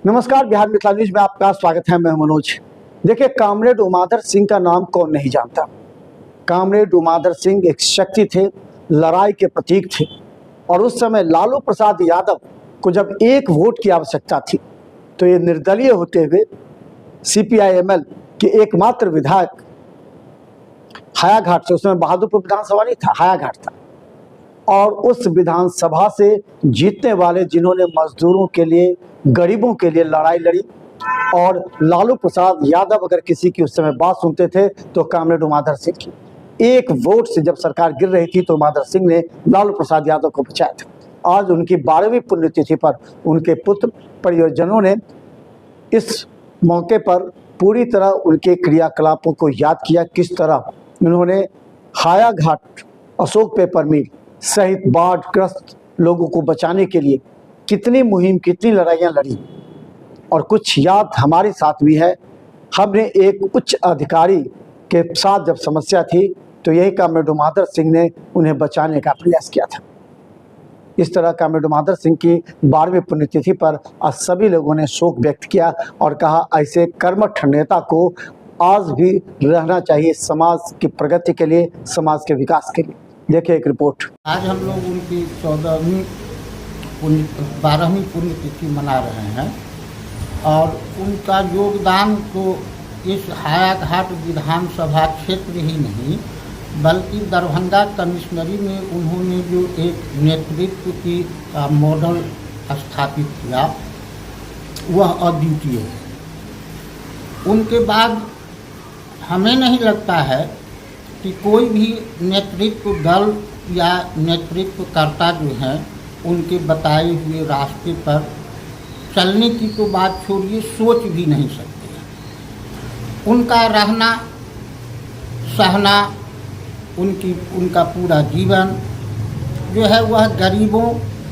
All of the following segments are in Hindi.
नमस्कार, बिहार मिथिला न्यूज में आपका स्वागत है। मैं मनोज। देखिए, कामरेड उमाधर सिंह का नाम कौन नहीं जानता। कामरेड उमाधर सिंह एक शक्ति थे, लड़ाई के प्रतीक थे। और उस समय लालू प्रसाद यादव को जब एक वोट की आवश्यकता थी तो ये निर्दलीय होते हुए CPI-ML के एकमात्र विधायक हायाघाट से, उसमें बहादुरपुर विधानसभा नहीं था, हायाघाट था, और उस विधानसभा से जीतने वाले जिन्होंने मजदूरों के लिए, गरीबों के लिए लड़ाई लड़ी। और लालू प्रसाद यादव अगर किसी की उस समय बात सुनते थे तो कामरेड उमाधर सिंह की। एक वोट से जब सरकार गिर रही थी तो उमाधर सिंह ने लालू प्रसाद यादव को बचाया था। आज उनकी 12वीं पुण्यतिथि पर उनके पुत्र परिजनों ने इस मौके पर पूरी तरह उनके क्रियाकलापों को याद किया। किस तरह उन्होंने हायाघाट अशोक पेपर मिल सहित बाढ़ग्रस्त लोगों को बचाने के लिए कितनी मुहिम, कितनी लड़ाइयाँ लड़ी। और कुछ याद हमारे साथ भी है। हमने एक उच्च अधिकारी के साथ जब समस्या थी तो यही कामरेड उमाधर सिंह ने उन्हें बचाने का प्रयास किया था। इस तरह कामरेड उमाधर सिंह की 12वीं पुण्यतिथि पर आज सभी लोगों ने शोक व्यक्त किया और कहा ऐसे कर्मठ नेता को आज भी रहना चाहिए समाज की प्रगति के लिए, समाज के विकास के लिए। देखिए एक रिपोर्ट। आज हम लोग उनकी 12वीं पुण्यतिथि मना रहे हैं और उनका योगदान तो इस हायाघाट विधानसभा क्षेत्र ही नहीं बल्कि दरभंगा कमिश्नरी में उन्होंने जो एक नेतृत्व की मॉडल स्थापित किया वह अद्वितीय है। उनके बाद हमें नहीं लगता है कि कोई भी नेतृत्व दल या नेतृत्वकर्ता जो हैं उनके बताए हुए रास्ते पर चलने की तो बात छोड़िए, सोच भी नहीं सकते हैं। उनका रहना सहना, उनका पूरा जीवन जो है वह गरीबों,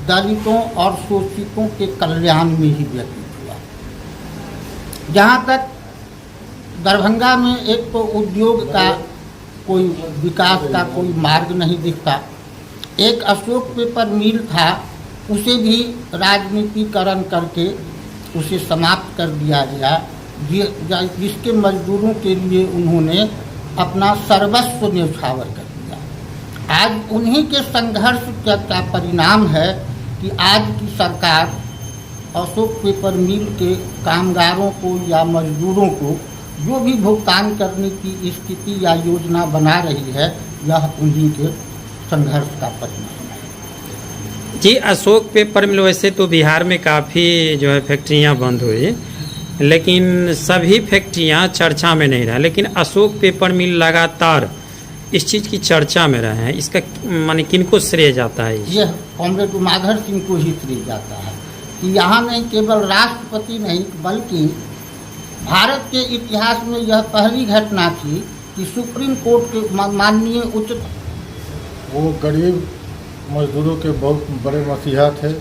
दलितों और शोषितों के कल्याण में ही व्यतीत हुआ। जहाँ तक दरभंगा में एक तो उद्योग का कोई विकास का कोई मार्ग नहीं दिखता। एक अशोक पेपर मिल था, उसे भी राजनीतिकरण करके उसे समाप्त कर दिया गया, जिसके मजदूरों के लिए उन्होंने अपना सर्वस्व न्यौछावर कर दिया। आज उन्हीं के संघर्ष का परिणाम है कि आज की सरकार अशोक पेपर मिल के कामगारों को या मजदूरों को जो भी भुगतान करने की स्थिति या योजना बना रही है, यह उन्हीं के संघर्ष का परिणाम है। जी, अशोक पेपर मिल वैसे तो बिहार में काफ़ी जो है फैक्ट्रियां बंद हुई, लेकिन सभी फैक्ट्रियां चर्चा में नहीं रहा। लेकिन अशोक पेपर मिल लगातार इस चीज़ की चर्चा में रहे हैं। इसका माने किनको श्रेय जाता है? यह कामरेड उमाधर सिंह को ही श्रेय जाता है कि यहाँ नहीं केवल राष्ट्रपति नहीं बल्कि भारत के इतिहास में यह पहली घटना थी कि सुप्रीम कोर्ट के माननीय उच्च, वो गरीब मजदूरों के बहुत बड़े मसीहा थे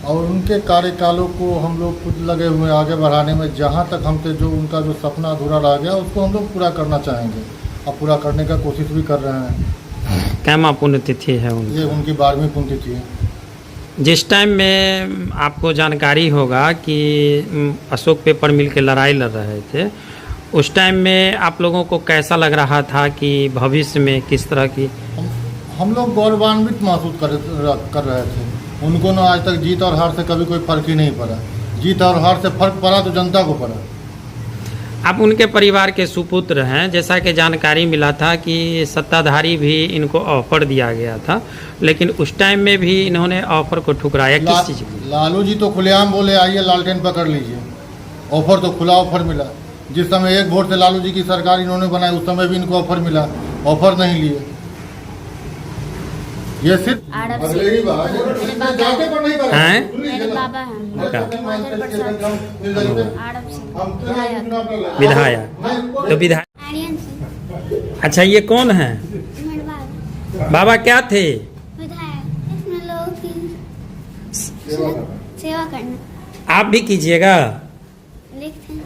और उनके कार्यकालों को हम लोग खुद लगे हुए आगे बढ़ाने में। जहाँ तक हमसे जो उनका जो सपना अधूरा रह गया उसको हम लोग पूरा करना चाहेंगे और पूरा करने का कोशिश भी कर रहे हैं। क्या पुण्यतिथि है उनकी? ये उनकी 12वीं पुण्यतिथि है। जिस टाइम में आपको जानकारी होगा कि अशोक पेपर मिल के लड़ाई लड़ रहे थे, उस टाइम में आप लोगों को कैसा लग रहा था कि भविष्य में किस तरह की? हम लोग गौरवान्वित महसूस कर रहे थे। उनको ना आज तक जीत और हार से कभी कोई फर्क ही नहीं पड़ा। जीत और हार से फर्क पड़ा तो जनता को पड़ा। आप उनके परिवार के सुपुत्र हैं, जैसा कि जानकारी मिला था कि सत्ताधारी भी इनको ऑफर दिया गया था, लेकिन उस टाइम में भी इन्होंने ऑफर को ठुकराया। किस चीज़ की? लालू जी तो खुलेआम बोले आइए लालटेन पकड़ लीजिए। ऑफर तो खुला ऑफर मिला। जिस समय एक वोट से लालू जी की सरकार इन्होंने बनाई उस समय भी इनको ऑफर मिला, ऑफर नहीं लिए। ये सिर्फ विधायक तो विधायक। अच्छा, ये कौन है? बाबा क्या थे? विधायक, लोगों की सेवा करना। आप भी कीजिएगा। लिखते हैं।